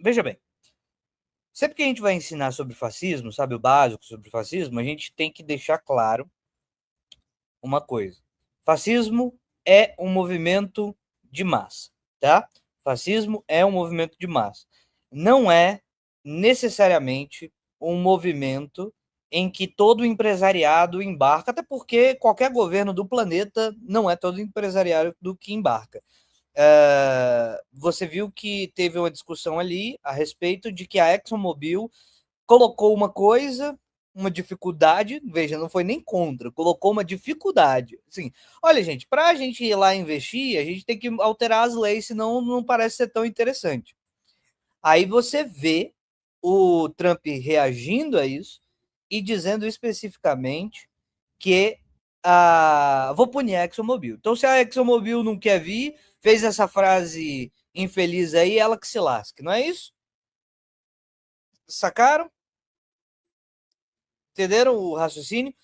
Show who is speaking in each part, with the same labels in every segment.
Speaker 1: Veja bem, sempre que a gente vai ensinar sobre fascismo, sabe, o básico sobre fascismo, a gente tem que deixar claro uma coisa. Fascismo é um movimento de massa, tá? Fascismo é um movimento de massa. Não é necessariamente um movimento em que todo o empresariado embarca, até porque qualquer governo do planeta não é todo empresariado do que embarca. Você viu que teve uma discussão ali a respeito de que a ExxonMobil colocou uma coisa, uma dificuldade, veja, não foi nem contra, colocou uma dificuldade. Assim, olha, gente, para a gente ir lá investir, a gente tem que alterar as leis, senão não parece ser tão interessante. Aí você vê o Trump reagindo a isso e dizendo especificamente que vou punir a ExxonMobil. Então, se a ExxonMobil não quer vir, fez essa frase infeliz aí, ela que se lasque, não é isso? Sacaram? Entenderam o raciocínio?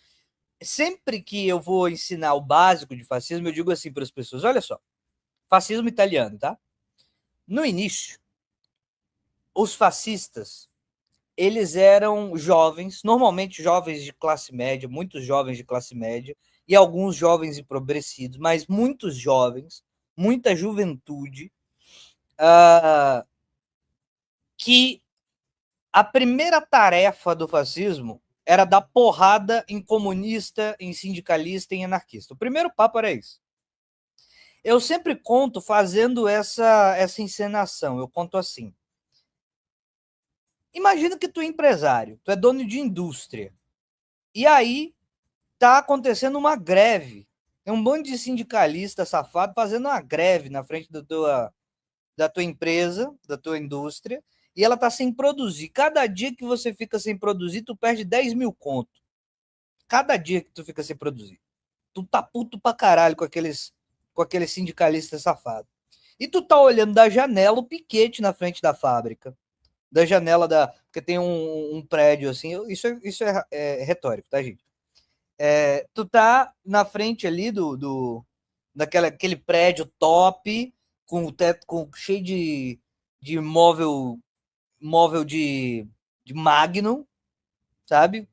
Speaker 1: Sempre que eu vou ensinar o básico de fascismo, eu digo assim para as pessoas: olha só, fascismo italiano, tá? No início, os fascistas eles eram jovens, normalmente jovens de classe média, muitos jovens de classe média, e alguns jovens empobrecidos, mas muitos jovens, muita juventude, que a primeira tarefa do fascismo era dar porrada em comunista, em sindicalista, em anarquista. O primeiro papo era isso. Eu sempre conto fazendo essa encenação. Eu conto assim. Imagina que tu é empresário, tu é dono de indústria. E aí tá acontecendo uma greve. Tem um monte de sindicalista safado fazendo uma greve na frente da tua empresa, da tua indústria, e ela tá sem produzir. Cada dia que você fica sem produzir, tu perde 10 mil conto. Cada dia que tu fica sem produzir. Tu tá puto pra caralho com aqueles sindicalistas safados. E tu tá olhando da janela o piquete na frente da fábrica. Da janela da. Porque tem um prédio assim. Isso é retórico, tá, gente? Tu tá na frente ali daquele prédio top, com o teto cheio de móvel de Magnum, sabe?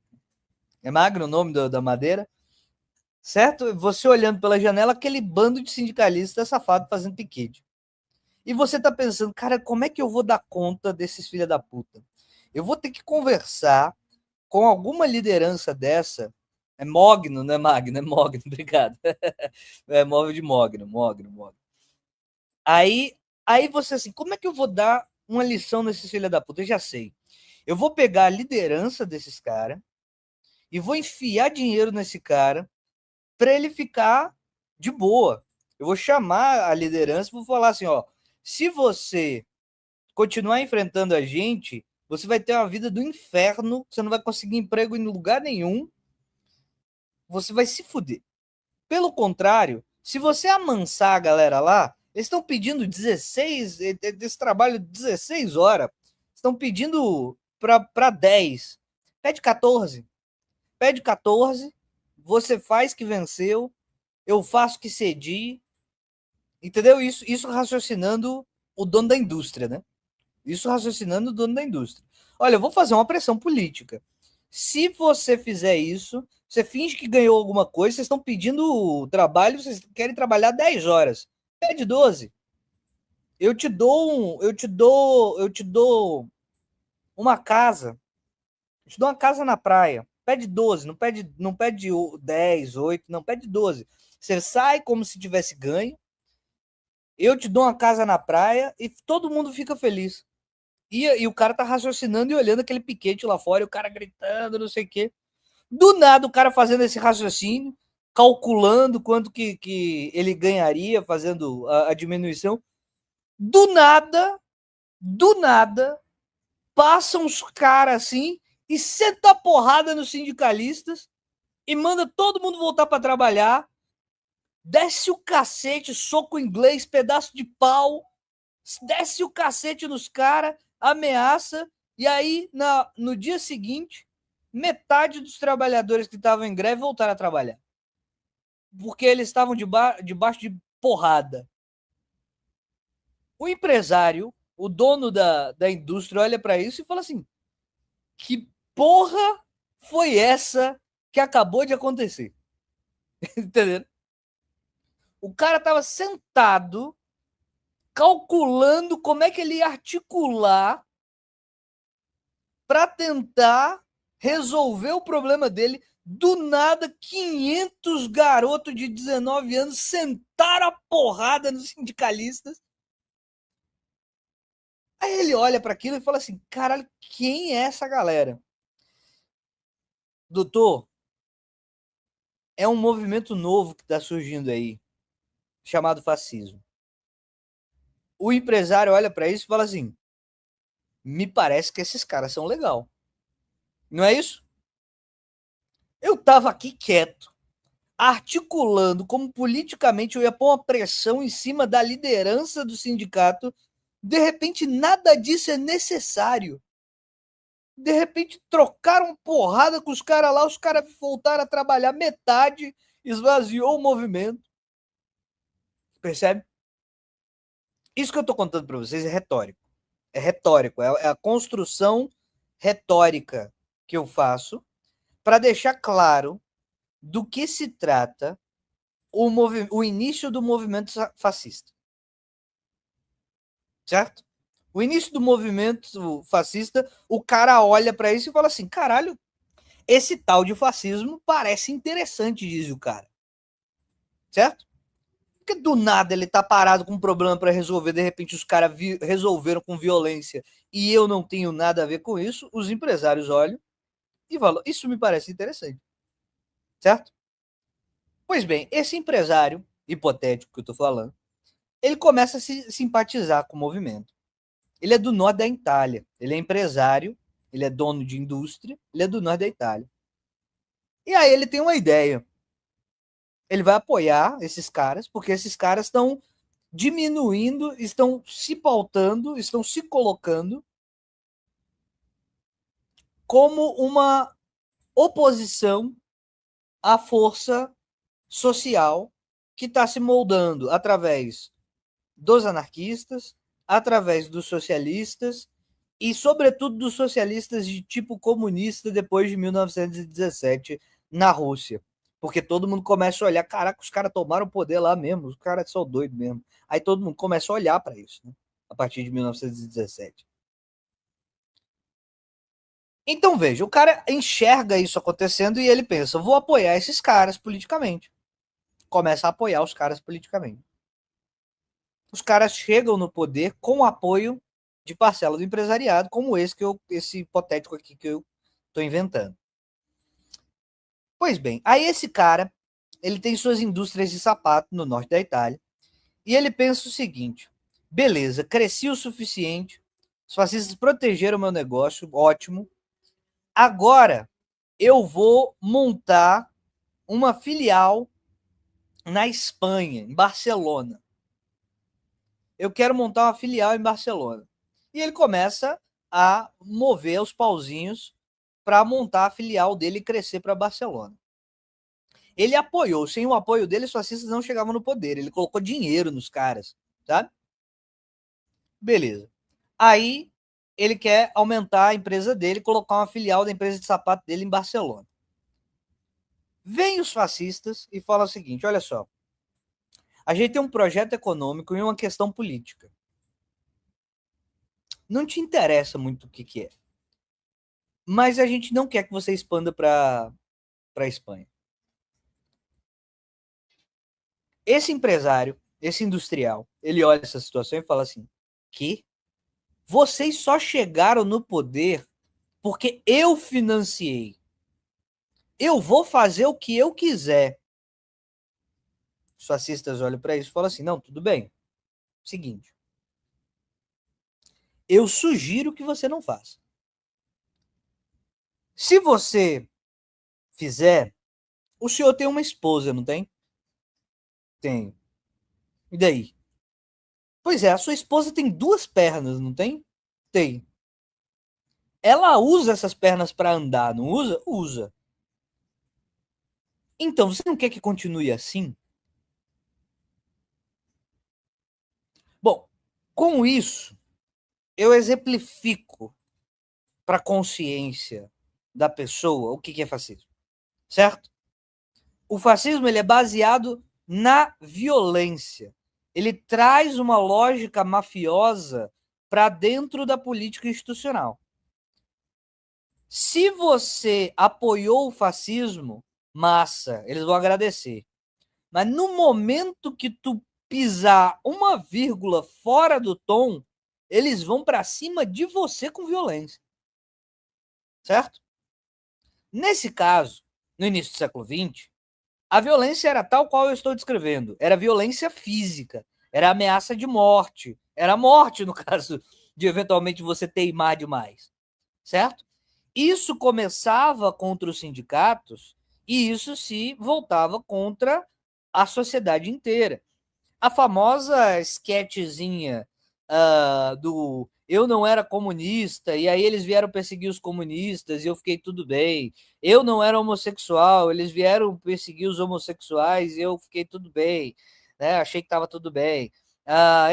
Speaker 1: É Magnum o nome da madeira, certo? Você olhando pela janela, aquele bando de sindicalistas safado fazendo piquete. E você tá pensando, cara, como é que eu vou dar conta desses filha da puta? Eu vou ter que conversar com alguma liderança dessa. É Mogno, não é Magno, é Mogno, obrigado. É móvel de Mogno. Aí, aí você assim, como é que eu vou dar uma lição nesses filha da puta? Eu já sei. Eu vou pegar a liderança desses caras e vou enfiar dinheiro nesse cara para ele ficar de boa. Eu vou chamar a liderança e vou falar assim, ó, se você continuar enfrentando a gente, você vai ter uma vida do inferno, você não vai conseguir emprego em lugar nenhum, você vai se fuder. Pelo contrário, se você amansar a galera lá, eles estão pedindo 16, desse trabalho 16 horas, estão pedindo para 10. Pede 14. Pede 14, você faz que venceu, eu faço que cedi, entendeu? Isso raciocinando o dono da indústria, né? Isso raciocinando o dono da indústria. Olha, eu vou fazer uma pressão política. Se você fizer isso, você finge que ganhou alguma coisa, vocês estão pedindo trabalho, vocês querem trabalhar 10 horas. Pede 12. Eu te dou uma casa. Eu te dou uma casa na praia. Pede 12, não pede 10, 8, não, pede 12. Você sai como se tivesse ganho. Eu te dou uma casa na praia e todo mundo fica feliz. E o cara tá raciocinando e olhando aquele piquete lá fora, e o cara gritando, não sei o quê. Do nada, o cara fazendo esse raciocínio, calculando quanto que ele ganharia fazendo a diminuição. Do nada, passam os caras assim e senta a porrada nos sindicalistas e manda todo mundo voltar para trabalhar. Desce o cacete, soco inglês, pedaço de pau, desce o cacete nos caras, ameaça, e aí no dia seguinte, metade dos trabalhadores que estavam em greve voltaram a trabalhar. Porque eles estavam debaixo de porrada. O empresário, o dono da indústria, olha para isso e fala assim: que porra foi essa que acabou de acontecer? Entendeu? O cara estava sentado, calculando como é que ele ia articular para tentar resolver o problema dele. Do nada, 500 garotos de 19 anos sentaram a porrada nos sindicalistas. Aí ele olha para aquilo e fala assim: caralho, quem é essa galera? Doutor, é um movimento novo que está surgindo aí, chamado fascismo. O empresário olha para isso e fala assim: me parece que esses caras são legal. Não é isso? Eu tava aqui quieto, articulando como politicamente eu ia pôr uma pressão em cima da liderança do sindicato. De repente, nada disso é necessário. De repente, trocaram porrada com os caras lá, os caras voltaram a trabalhar metade, esvaziou o movimento. Percebe? Isso que eu tô contando para vocês é retórico. É retórico, é a construção retórica que eu faço para deixar claro do que se trata o início do movimento fascista. Certo? O início do movimento fascista, o cara olha para isso e fala assim: caralho, esse tal de fascismo parece interessante, diz o cara. Certo? Porque do nada ele tá parado com um problema para resolver, de repente os caras resolveram com violência e eu não tenho nada a ver com isso. Os empresários olham e falam: isso me parece interessante. Certo? Pois bem, esse empresário hipotético que eu tô falando, ele começa a se simpatizar com o movimento. Ele é do norte da Itália, ele é empresário, ele é dono de indústria, ele é do norte da Itália. E aí ele tem uma ideia. Ele vai apoiar esses caras, porque esses caras estão diminuindo, estão se pautando, estão se colocando como uma oposição à força social que está se moldando através dos anarquistas, através dos socialistas e, sobretudo, dos socialistas de tipo comunista depois de 1917 na Rússia. Porque todo mundo começa a olhar, caraca, os caras tomaram o poder lá mesmo, os caras são doidos mesmo. Aí todo mundo começa a olhar para isso, né? A partir de 1917. Então veja, o cara enxerga isso acontecendo e ele pensa, vou apoiar esses caras politicamente. Começa a apoiar os caras politicamente. Os caras chegam no poder com o apoio de parcela do empresariado, como esse hipotético aqui que eu estou inventando. Pois bem, aí esse cara, ele tem suas indústrias de sapato no norte da Itália, e ele pensa o seguinte: beleza, cresci o suficiente, os fascistas protegeram o meu negócio, ótimo. Agora eu vou montar uma filial na Espanha, em Barcelona. Eu quero montar uma filial em Barcelona. E ele começa a mover os pauzinhos para montar a filial dele e crescer para Barcelona. Ele apoiou, sem o apoio dele, os fascistas não chegavam no poder. Ele colocou dinheiro nos caras, sabe? Beleza. Aí ele quer aumentar a empresa dele, colocar uma filial da empresa de sapato dele em Barcelona. Vem os fascistas e falam o seguinte: olha só, a gente tem um projeto econômico e uma questão política. Não te interessa muito o que é. Mas a gente não quer que você expanda para a Espanha. Esse empresário, esse industrial, ele olha essa situação e fala assim: que vocês só chegaram no poder porque eu financiei. Eu vou fazer o que eu quiser. Os fascistas olham para isso e falam assim: não, tudo bem. Seguinte. Eu sugiro que você não faça. Se você fizer, o senhor tem uma esposa, não tem? Tem. E daí? Pois é, a sua esposa tem duas pernas, não tem? Tem. Ela usa essas pernas para andar, não usa? Usa. Então, você não quer que continue assim? Bom, Com isso, eu exemplifico para a consciência da pessoa o que é fascismo, certo? O fascismo ele é baseado na violência. Ele traz uma lógica mafiosa para dentro da política institucional. Se você apoiou o fascismo, massa, eles vão agradecer. Mas no momento que tu pisar uma vírgula fora do tom, eles vão para cima de você com violência. Certo? Nesse caso, no início do século XX, a violência era tal qual eu estou descrevendo. Era violência física, era ameaça de morte, era morte no caso de eventualmente você teimar demais. Certo? Isso começava contra os sindicatos e isso se voltava contra a sociedade inteira. A famosa sketchzinha do eu não era comunista e aí eles vieram perseguir os comunistas e eu fiquei tudo bem. Eu não era homossexual, eles vieram perseguir os homossexuais e eu fiquei tudo bem. Né? Achei que estava tudo bem.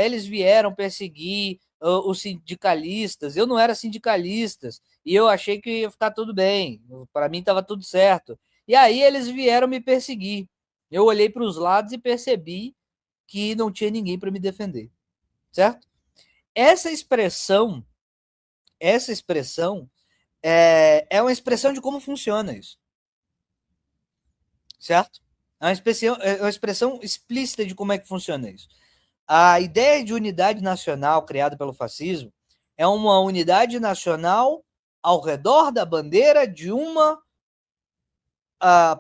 Speaker 1: Eles vieram perseguir os sindicalistas. Eu não era sindicalista e eu achei que ia ficar tudo bem. Para mim estava tudo certo. E aí eles vieram me perseguir. Eu olhei para os lados e percebi que não tinha ninguém para me defender, certo? Essa expressão é uma expressão de como funciona isso, certo? É uma expressão explícita de como é que funciona isso. A ideia de unidade nacional criada pelo fascismo é uma unidade nacional ao redor da bandeira de uma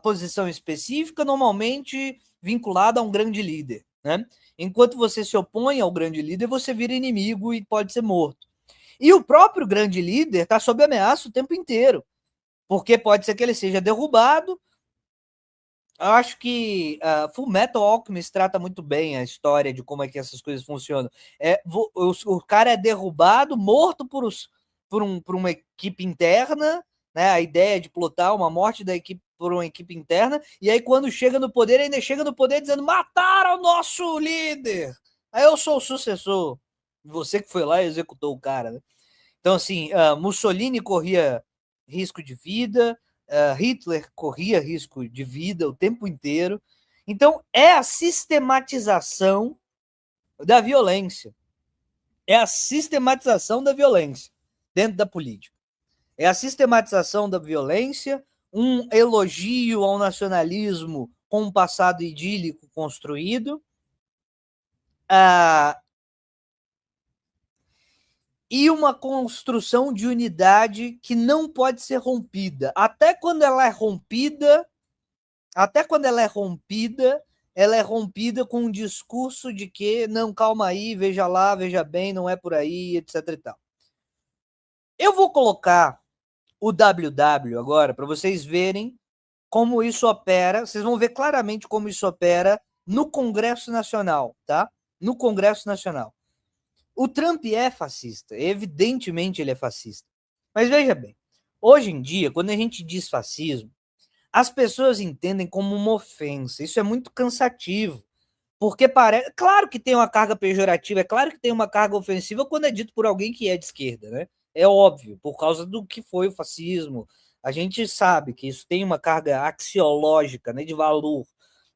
Speaker 1: posição específica, normalmente vinculada a um grande líder. Né? Enquanto você se opõe ao grande líder, você vira inimigo e pode ser morto. E o próprio grande líder está sob ameaça o tempo inteiro, porque pode ser que ele seja derrubado. Eu acho que Full Metal Alchemist trata muito bem a história de como é que essas coisas funcionam. O cara é derrubado, morto por uma equipe interna, né? A ideia de plotar uma morte da equipe por uma equipe interna, e aí quando chega no poder, ainda chega no poder dizendo, mataram o nosso líder! Aí eu sou o sucessor. Você que foi lá e executou o cara, né? Então, assim, Mussolini corria risco de vida, Hitler corria risco de vida o tempo inteiro. Então, é a sistematização da violência. É a sistematização da violência dentro da política. É a sistematização da violência, um elogio ao nacionalismo com um passado idílico construído, e uma construção de unidade que não pode ser rompida. Até quando ela é rompida, ela é rompida com um discurso de que não, calma aí, veja lá, veja bem, não é por aí, etc e tal. Eu vou colocar o WW agora para vocês verem como isso opera. Vocês vão ver claramente como isso opera no Congresso Nacional, tá? No Congresso Nacional. O Trump é fascista, evidentemente ele é fascista. Mas veja bem, hoje em dia, quando a gente diz fascismo, as pessoas entendem como uma ofensa. Isso é muito cansativo, porque parece, claro que tem uma carga pejorativa, é claro que tem uma carga ofensiva quando é dito por alguém que é de esquerda, né? É óbvio, por causa do que foi o fascismo. A gente sabe que isso tem uma carga axiológica, né, de valor.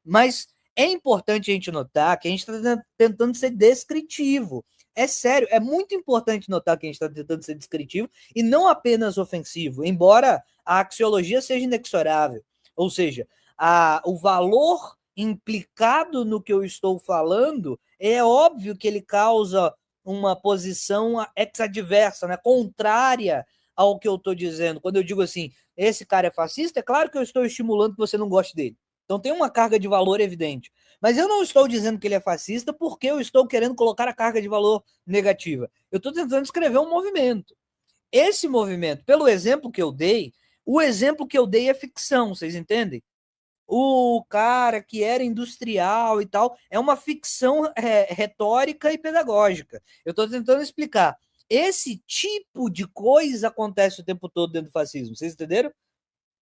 Speaker 1: Mas é importante a gente notar que a gente está tentando ser descritivo. É sério, é muito importante notar que a gente está tentando ser descritivo e não apenas ofensivo, embora a axiologia seja inexorável. Ou seja, o valor implicado no que eu estou falando, é óbvio que ele causa uma posição ex-adversa, né? Contrária ao que eu estou dizendo. Quando eu digo assim, esse cara é fascista, é claro que eu estou estimulando que você não goste dele. Então tem uma carga de valor evidente. Mas eu não estou dizendo que ele é fascista porque eu estou querendo colocar a carga de valor negativa. Eu estou tentando escrever um movimento. Esse movimento, pelo exemplo que eu dei, o exemplo que eu dei é ficção, vocês entendem? O cara que era industrial e tal, é uma ficção retórica e pedagógica. Eu estou tentando explicar. Esse tipo de coisa acontece o tempo todo dentro do fascismo, vocês entenderam?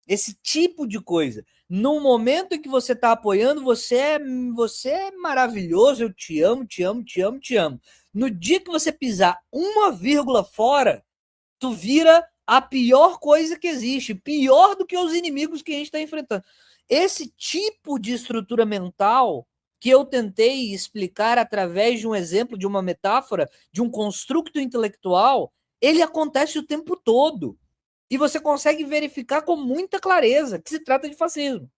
Speaker 1: Esse tipo de coisa. No momento em que você está apoiando, você é maravilhoso, eu te amo, te amo, te amo, te amo. No dia que você pisar uma vírgula fora, tu vira a pior coisa que existe, pior do que os inimigos que a gente está enfrentando. Esse tipo de estrutura mental que eu tentei explicar através de um exemplo, de uma metáfora, de um construto intelectual, ele acontece o tempo todo. E você consegue verificar com muita clareza que se trata de fascismo.